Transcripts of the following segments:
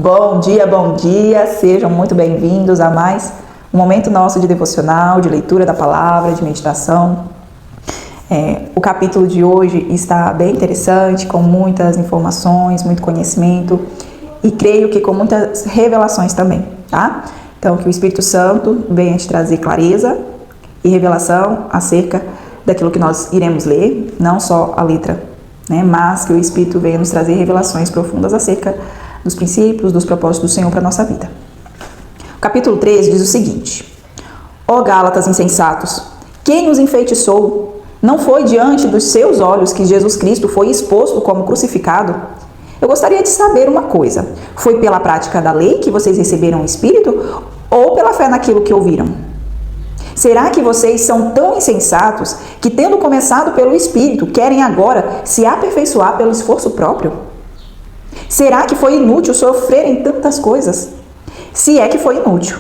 Bom dia, sejam muito bem-vindos a mais um momento nosso de devocional, de leitura da palavra, de meditação. O capítulo de hoje está bem interessante, com muitas informações, muito conhecimento e creio que com muitas revelações também, tá? Então, que o Espírito Santo venha te trazer clareza e revelação acerca daquilo que nós iremos ler, não só a letra, né? Mas que o Espírito venha nos trazer revelações profundas acerca dos princípios, dos propósitos do Senhor para a nossa vida. O capítulo 13 diz o seguinte: Ó Gálatas insensatos, quem os enfeitiçou? Não foi diante dos seus olhos que Jesus Cristo foi exposto como crucificado? Eu gostaria de saber uma coisa: foi pela prática da lei que vocês receberam o Espírito ou pela fé naquilo que ouviram? Será que vocês são tão insensatos que, tendo começado pelo Espírito, querem agora se aperfeiçoar pelo esforço próprio? Será que foi inútil sofrerem tantas coisas? Se é que foi inútil,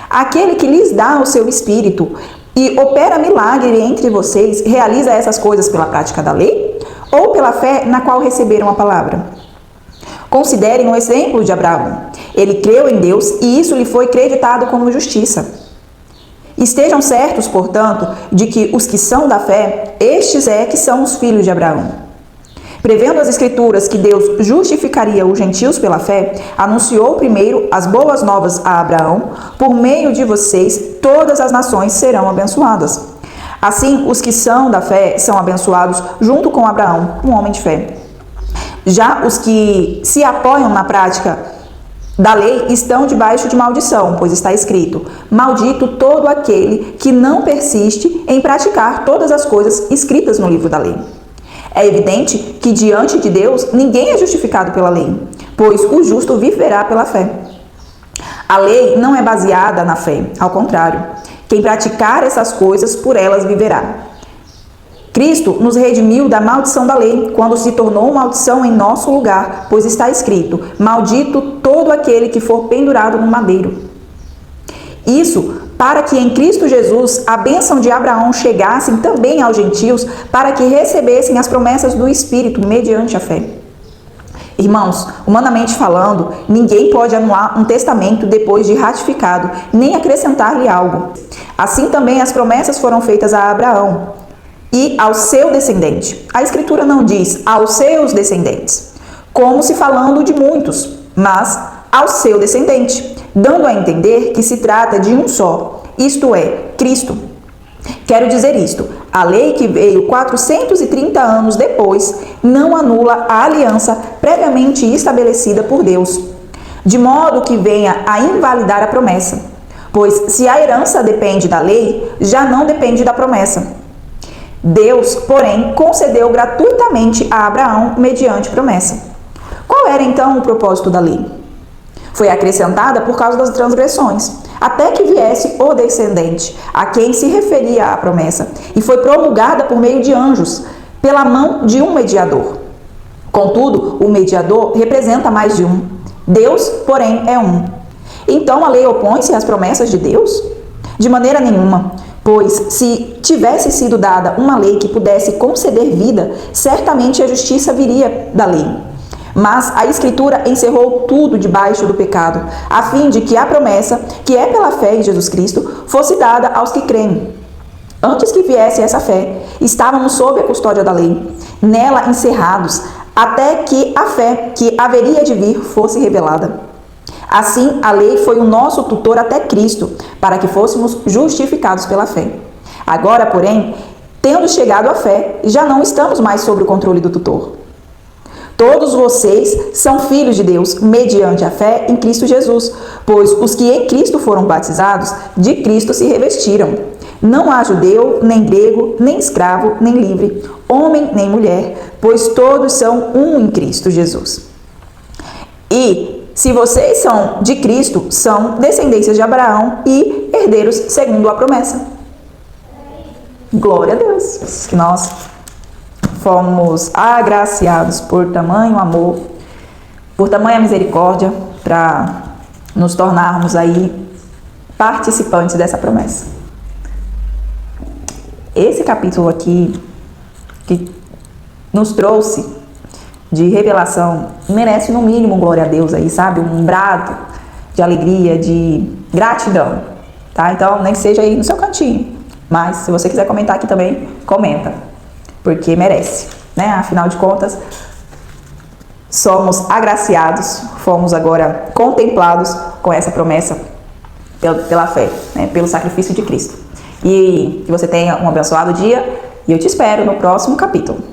aquele que lhes dá o seu Espírito e opera milagre entre vocês, realiza essas coisas pela prática da lei ou pela fé na qual receberam a palavra? Considerem o exemplo de Abraão. Ele creu em Deus e isso lhe foi creditado como justiça. Estejam certos, portanto, de que os que são da fé, estes é que são os filhos de Abraão. Prevendo as Escrituras que Deus justificaria os gentios pela fé, anunciou primeiro as boas novas a Abraão: por meio de vocês todas as nações serão abençoadas. Assim, os que são da fé são abençoados junto com Abraão, um homem de fé. Já os que se apoiam na prática da lei estão debaixo de maldição, pois está escrito: maldito todo aquele que não persiste em praticar todas as coisas escritas no livro da lei. É evidente que diante de Deus ninguém é justificado pela lei, pois o justo viverá pela fé. A lei não é baseada na fé, ao contrário, quem praticar essas coisas por elas viverá. Cristo nos redimiu da maldição da lei, quando se tornou maldição em nosso lugar, pois está escrito: maldito todo aquele que for pendurado no madeiro. Isso para que em Cristo Jesus a bênção de Abraão chegasse também aos gentios, para que recebessem as promessas do Espírito mediante a fé. Irmãos, humanamente falando, ninguém pode anular um testamento depois de ratificado, nem acrescentar-lhe algo. Assim também as promessas foram feitas a Abraão e ao seu descendente. A Escritura não diz aos seus descendentes, como se falando de muitos, mas ao seu descendente, dando a entender que se trata de um só, isto é, Cristo. Quero dizer isto: a lei que veio 430 anos depois não anula a aliança previamente estabelecida por Deus, de modo que venha a invalidar a promessa, pois se a herança depende da lei, já não depende da promessa. Deus, porém, concedeu gratuitamente a Abraão mediante promessa. Qual era então o propósito da lei? Foi acrescentada por causa das transgressões, até que viesse o descendente, a quem se referia a promessa, e foi promulgada por meio de anjos, pela mão de um mediador. Contudo, o mediador representa mais de um. Deus, porém, é um. Então a lei opõe-se às promessas de Deus? De maneira nenhuma, pois se tivesse sido dada uma lei que pudesse conceder vida, certamente a justiça viria da lei. Mas a Escritura encerrou tudo debaixo do pecado, a fim de que a promessa, que é pela fé em Jesus Cristo, fosse dada aos que creem. Antes que viesse essa fé, estávamos sob a custódia da lei, nela encerrados, até que a fé que haveria de vir fosse revelada. Assim, a lei foi o nosso tutor até Cristo, para que fôssemos justificados pela fé. Agora, porém, tendo chegado à fé, já não estamos mais sob o controle do tutor. Todos vocês são filhos de Deus, mediante a fé em Cristo Jesus, pois os que em Cristo foram batizados, de Cristo se revestiram. Não há judeu, nem grego, nem escravo, nem livre, homem, nem mulher, pois todos são um em Cristo Jesus. E, se vocês são de Cristo, são descendências de Abraão e herdeiros segundo a promessa. Glória a Deus, que nós fomos agraciados por tamanho amor, por tamanha misericórdia, para nos tornarmos aí participantes dessa promessa. Esse capítulo aqui, que nos trouxe de revelação, merece no mínimo um glória a Deus aí, sabe? Um brado de alegria, de gratidão, tá? Então, nem que seja aí no seu cantinho. Mas, se você quiser comentar aqui também, comenta. Porque merece, né? Afinal de contas, somos agraciados, fomos agora contemplados com essa promessa pela fé, né? Pelo sacrifício de Cristo. E que você tenha um abençoado dia e eu te espero no próximo capítulo.